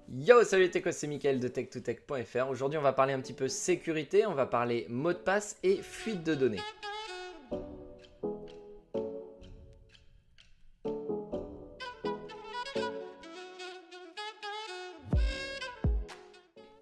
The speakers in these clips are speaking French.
Yo, salut les techos, c'est Mickaël de tech2tech.fr. Aujourd'hui, on va parler un petit peu sécurité, on va parler mot de passe et fuite de données.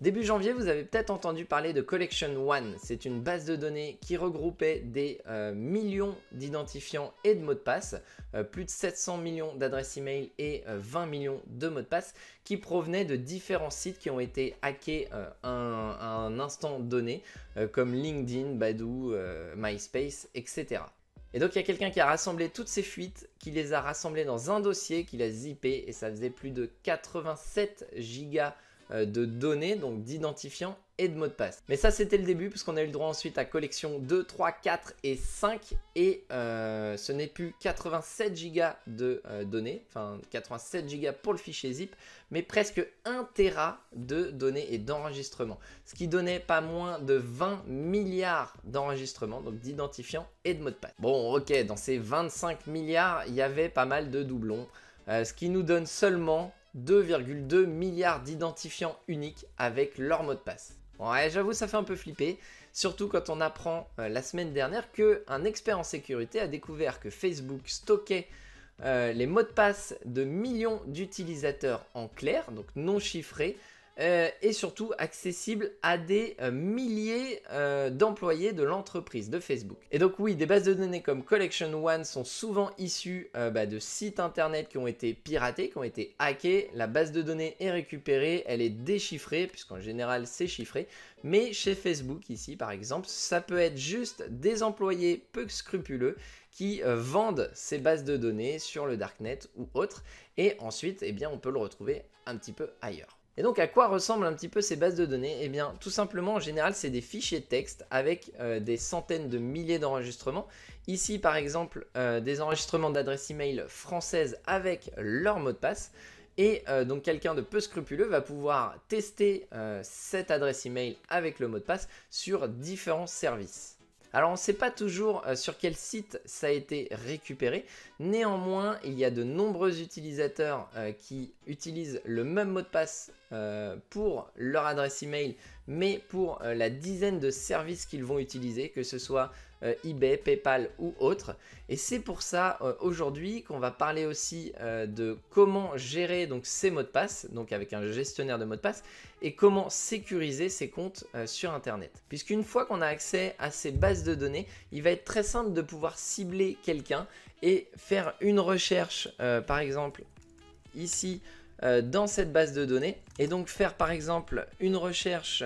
Début janvier, vous avez peut-être entendu parler de Collection One. C'est une base de données qui regroupait des millions d'identifiants et de mots de passe, plus de 700 millions d'adresses email et 20 millions de mots de passe qui provenaient de différents sites qui ont été hackés à un instant donné, comme LinkedIn, Badoo, MySpace, etc. Et donc il y a quelqu'un qui a rassemblé toutes ces fuites, qui les a rassemblées dans un dossier, qui l'a zippé et ça faisait plus de 87 gigas de données, donc d'identifiants et de mots de passe. Mais ça c'était le début puisqu'on a eu le droit ensuite à collection 2, 3, 4 et 5 et ce n'est plus 87 gigas de données, enfin 87 gigas pour le fichier zip, mais presque 1 Tera de données et d'enregistrements, ce qui donnait pas moins de 20 milliards d'enregistrements, donc d'identifiants et de mots de passe. Bon ok, dans ces 25 milliards, il y avait pas mal de doublons, ce qui nous donne seulement 2,2 milliards d'identifiants uniques avec leur mot de passe. Ouais, j'avoue, ça fait un peu flipper, surtout quand on apprend la semaine dernière qu'un expert en sécurité a découvert que Facebook stockait les mots de passe de millions d'utilisateurs en clair, donc non chiffrés, et surtout accessible à des milliers d'employés de l'entreprise de Facebook. Et donc oui, des bases de données comme Collection One sont souvent issues de sites internet qui ont été piratés, qui ont été hackés. La base de données est récupérée, elle est déchiffrée, puisqu'en général c'est chiffré. Mais chez Facebook ici par exemple, ça peut être juste des employés peu scrupuleux qui vendent ces bases de données sur le darknet ou autre. Et ensuite, eh bien, on peut le retrouver un petit peu ailleurs. Et donc à quoi ressemblent un petit peu ces bases de données? Eh bien tout simplement en général c'est des fichiers texte avec des centaines de milliers d'enregistrements. Ici par exemple des enregistrements d'adresses email françaises avec leur mot de passe. Et donc quelqu'un de peu scrupuleux va pouvoir tester cette adresse email avec le mot de passe sur différents services. Alors on ne sait pas toujours sur quel site ça a été récupéré, néanmoins il y a de nombreux utilisateurs qui utilisent le même mot de passe pour leur adresse email, mais pour la dizaine de services qu'ils vont utiliser, que ce soit eBay, PayPal ou autre. Et c'est pour ça aujourd'hui qu'on va parler aussi de comment gérer donc ces mots de passe, donc avec un gestionnaire de mots de passe, et comment sécuriser ses comptes sur internet. Puisqu'une fois qu'on a accès à ces bases de données, il va être très simple de pouvoir cibler quelqu'un et faire une recherche par exemple ici dans cette base de données, et donc faire par exemple une recherche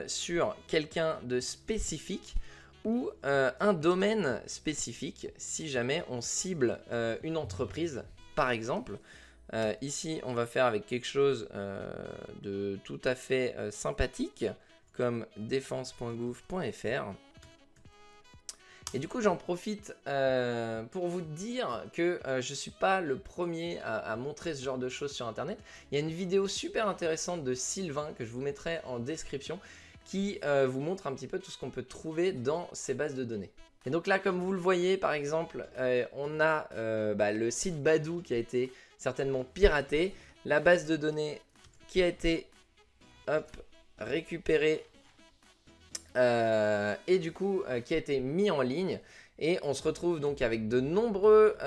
sur quelqu'un de spécifique ou un domaine spécifique si jamais on cible une entreprise par exemple. Ici on va faire avec quelque chose de tout à fait sympathique comme défense.gouv.fr. Et du coup j'en profite pour vous dire que je ne suis pas le premier à montrer ce genre de choses sur internet. Il y a une vidéo super intéressante de Sylvain que je vous mettrai en description qui vous montre un petit peu tout ce qu'on peut trouver dans ces bases de données. Et donc là comme vous le voyez par exemple on a le site Badoo qui a été certainement piraté, la base de données qui a été récupérée et du coup qui a été mis en ligne, et on se retrouve donc avec de nombreux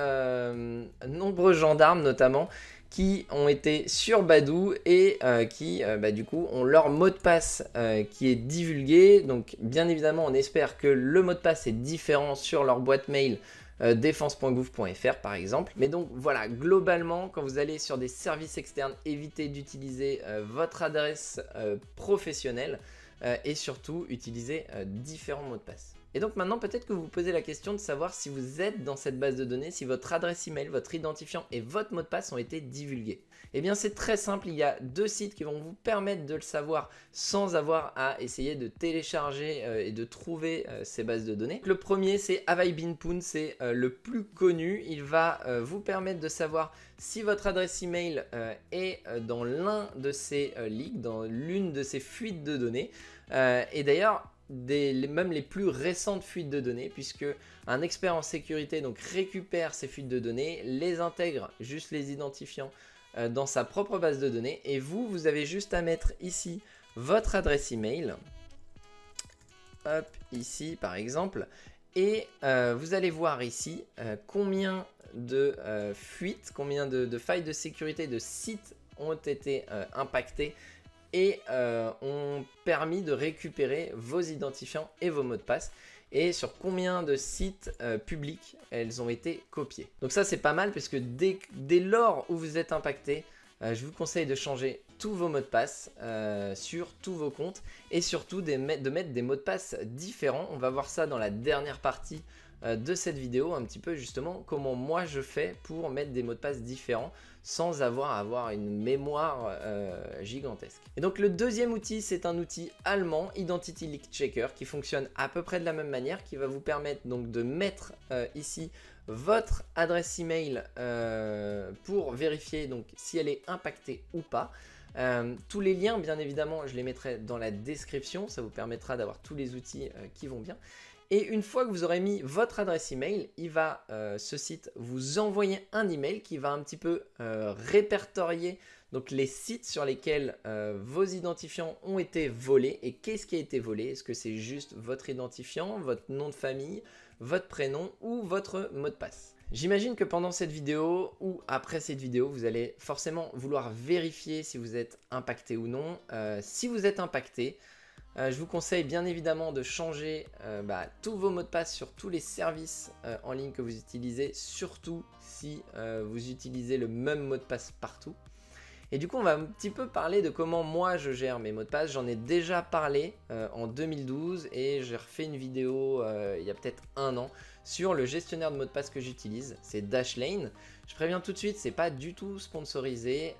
gendarmes notamment qui ont été sur Badoo et qui du coup ont leur mot de passe qui est divulgué. Donc bien évidemment on espère que le mot de passe est différent sur leur boîte mail défense.gouv.fr par exemple. Mais donc voilà, globalement quand vous allez sur des services externes, évitez d'utiliser votre adresse professionnelle et surtout utiliser différents mots de passe. Et donc maintenant peut-être que vous vous posez la question de savoir si vous êtes dans cette base de données, si votre adresse email, votre identifiant et votre mot de passe ont été divulgués. Eh bien c'est très simple, il y a deux sites qui vont vous permettre de le savoir sans avoir à essayer de télécharger et de trouver ces bases de données. Le premier c'est Avaibinpoon, c'est le plus connu. Il va vous permettre de savoir si votre adresse email est dans l'un de ces leaks, dans l'une de ces fuites de données. Et d'ailleurs même les plus récentes fuites de données, puisque un expert en sécurité donc récupère ces fuites de données, les intègre, juste les identifiants dans sa propre base de données. Et vous avez juste à mettre ici votre adresse email. Hop, ici par exemple. Et vous allez voir ici combien de fuites, combien de failles de sécurité de sites ont été impactés et ont permis de récupérer vos identifiants et vos mots de passe, et sur combien de sites publics elles ont été copiées. Donc ça c'est pas mal, puisque dès lors où vous êtes impacté, je vous conseille de changer tous vos mots de passe sur tous vos comptes, et surtout de mettre des mots de passe différents. On va voir ça dans la dernière partie de cette vidéo, un petit peu justement comment moi je fais pour mettre des mots de passe différents sans avoir à avoir une mémoire gigantesque. Et donc le deuxième outil, c'est un outil allemand, Identity Leak Checker, qui fonctionne à peu près de la même manière, qui va vous permettre donc de mettre ici votre adresse email pour vérifier donc si elle est impactée ou pas. Tous les liens, bien évidemment, je les mettrai dans la description, ça vous permettra d'avoir tous les outils qui vont bien. Et une fois que vous aurez mis votre adresse email, il va, ce site, vous envoyer un email qui va un petit peu répertorier donc les sites sur lesquels vos identifiants ont été volés. Et qu'est-ce qui a été volé? Est-ce que c'est juste votre identifiant, votre nom de famille, votre prénom ou votre mot de passe? J'imagine que pendant cette vidéo ou après cette vidéo, vous allez forcément vouloir vérifier si vous êtes impacté ou non. Si vous êtes impacté, je vous conseille bien évidemment de changer tous vos mots de passe sur tous les services en ligne que vous utilisez, surtout si vous utilisez le même mot de passe partout. Et du coup, on va un petit peu parler de comment moi je gère mes mots de passe. J'en ai déjà parlé en 2012 et j'ai refait une vidéo il y a peut-être un an sur le gestionnaire de mots de passe que j'utilise. C'est Dashlane. Je préviens tout de suite, c'est pas du tout sponsorisé.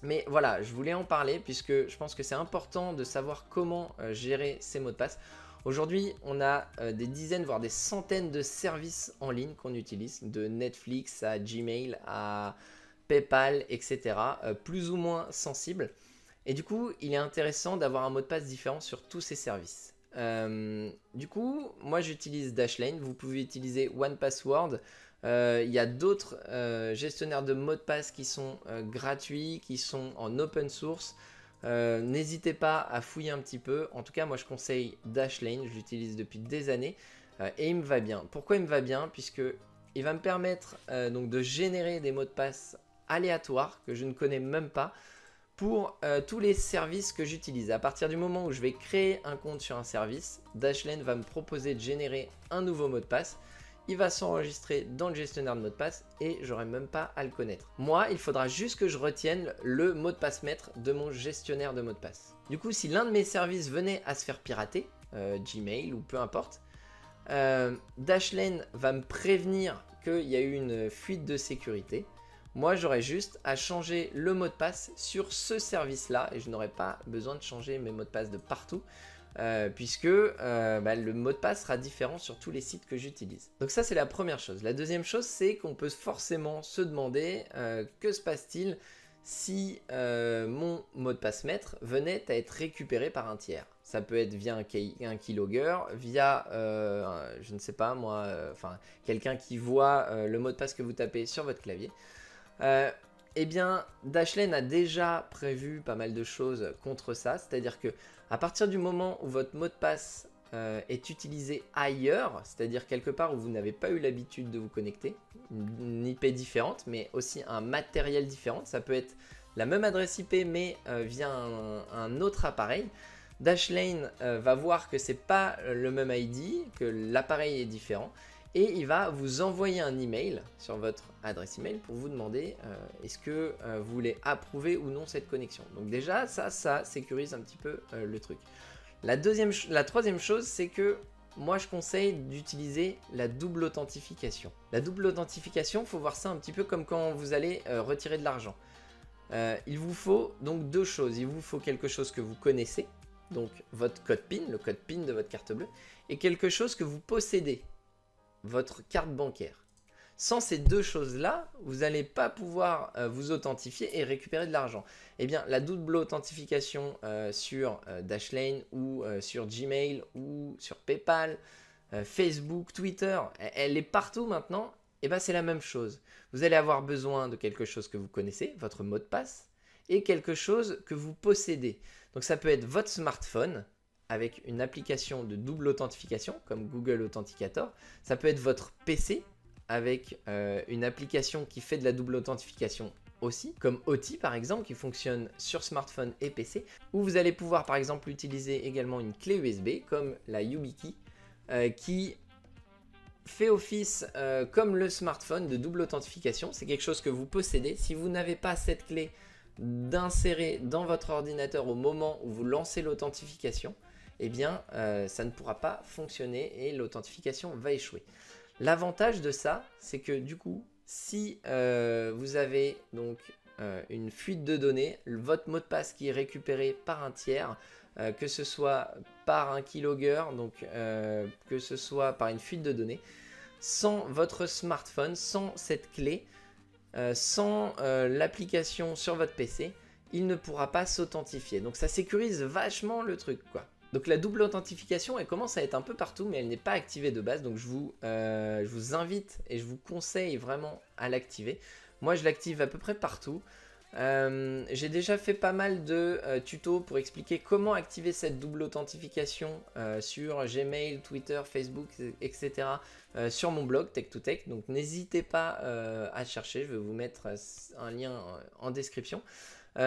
Mais voilà, je voulais en parler puisque je pense que c'est important de savoir comment gérer ces mots de passe. Aujourd'hui, on a des dizaines, voire des centaines de services en ligne qu'on utilise, de Netflix à Gmail à PayPal, etc. Plus ou moins sensibles. Et du coup, il est intéressant d'avoir un mot de passe différent sur tous ces services. Du coup, moi j'utilise Dashlane, vous pouvez utiliser OnePassword. Il y a d'autres gestionnaires de mots de passe qui sont gratuits, qui sont en open source. N'hésitez pas à fouiller un petit peu. En tout cas, moi je conseille Dashlane, je l'utilise depuis des années et il me va bien. Pourquoi il me va bien? Puisque il va me permettre donc de générer des mots de passe aléatoires que je ne connais même pas pour tous les services que j'utilise. À partir du moment où je vais créer un compte sur un service, Dashlane va me proposer de générer un nouveau mot de passe. Il va s'enregistrer dans le gestionnaire de mot de passe et j'aurai même pas à le connaître. Moi, il faudra juste que je retienne le mot de passe maître de mon gestionnaire de mot de passe. Du coup, si l'un de mes services venait à se faire pirater, Gmail ou peu importe, Dashlane va me prévenir qu'il y a eu une fuite de sécurité. Moi, j'aurais juste à changer le mot de passe sur ce service-là et je n'aurai pas besoin de changer mes mots de passe de partout. Puisque le mot de passe sera différent sur tous les sites que j'utilise. Donc ça c'est la première chose. La deuxième chose, c'est qu'on peut forcément se demander que se passe-t-il si mon mot de passe maître venait à être récupéré par un tiers. Ça peut être via un keylogger, via je ne sais pas moi, quelqu'un qui voit le mot de passe que vous tapez sur votre clavier. Eh bien, Dashlane a déjà prévu pas mal de choses contre ça, c'est-à-dire que à partir du moment où votre mot de passe est utilisé ailleurs, c'est-à-dire quelque part où vous n'avez pas eu l'habitude de vous connecter, une IP différente, mais aussi un matériel différent, ça peut être la même adresse IP mais via un autre appareil, Dashlane va voir que c'est pas le même ID, que l'appareil est différent, et il va vous envoyer un email sur votre adresse email pour vous demander est-ce que vous voulez approuver ou non cette connexion. Donc déjà ça sécurise un petit peu le truc. La troisième chose, c'est que moi je conseille d'utiliser la double authentification. La double authentification, il faut voir ça un petit peu comme quand vous allez retirer de l'argent. Il vous faut donc deux choses. Il vous faut quelque chose que vous connaissez, donc votre code PIN, le code PIN de votre carte bleue, et quelque chose que vous possédez, votre carte bancaire. Sans ces deux choses-là, vous n'allez pas pouvoir vous authentifier et récupérer de l'argent. Eh bien, la double authentification sur Dashlane ou sur Gmail ou sur PayPal, Facebook, Twitter, elle est partout maintenant Et bien c'est la même chose. Vous allez avoir besoin de quelque chose que vous connaissez, votre mot de passe, et quelque chose que vous possédez. Donc ça peut être votre smartphone avec une application de double authentification comme Google Authenticator. Ça peut être votre PC avec une application qui fait de la double authentification aussi, comme OT par exemple, qui fonctionne sur smartphone et PC, où vous allez pouvoir par exemple utiliser également une clé USB comme la YubiKey qui fait office comme le smartphone de double authentification. C'est quelque chose que vous possédez. Si vous n'avez pas cette clé d'insérer dans votre ordinateur au moment où vous lancez l'authentification, eh bien ça ne pourra pas fonctionner et l'authentification va échouer. L'avantage de ça, c'est que du coup, si vous avez donc une fuite de données, votre mot de passe qui est récupéré par un tiers, que ce soit par un keylogger, donc que ce soit par une fuite de données, sans votre smartphone, sans cette clé, sans l'application sur votre PC, il ne pourra pas s'authentifier. Donc ça sécurise vachement le truc, quoi. Donc la double authentification, elle commence à être un peu partout, mais elle n'est pas activée de base. Donc je vous invite et je vous conseille vraiment à l'activer. Moi, je l'active à peu près partout. J'ai déjà fait pas mal de tutos pour expliquer comment activer cette double authentification sur Gmail, Twitter, Facebook, etc. Sur mon blog Tech2Tech. Donc n'hésitez pas à chercher, je vais vous mettre un lien en description.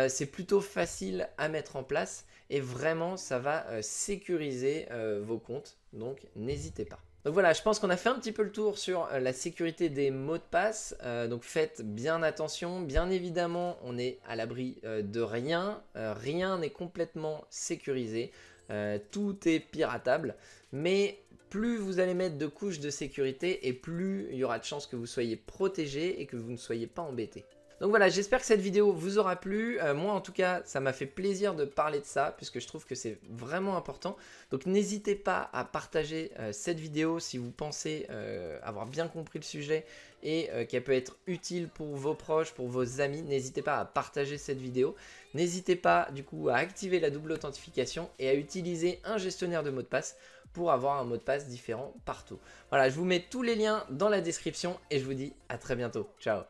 C'est plutôt facile à mettre en place et vraiment ça va sécuriser vos comptes, donc n'hésitez pas. Donc voilà, je pense qu'on a fait un petit peu le tour sur la sécurité des mots de passe, donc faites bien attention. Bien évidemment, on est à l'abri de rien, rien n'est complètement sécurisé, tout est piratable, mais plus vous allez mettre de couches de sécurité et plus il y aura de chances que vous soyez protégé et que vous ne soyez pas embêté. Donc voilà, j'espère que cette vidéo vous aura plu. Moi en tout cas, ça m'a fait plaisir de parler de ça puisque je trouve que c'est vraiment important. Donc n'hésitez pas à partager cette vidéo si vous pensez avoir bien compris le sujet et qu'elle peut être utile pour vos proches, pour vos amis. N'hésitez pas à partager cette vidéo. N'hésitez pas du coup à activer la double authentification et à utiliser un gestionnaire de mots de passe pour avoir un mot de passe différent partout. Voilà, je vous mets tous les liens dans la description et je vous dis à très bientôt. Ciao!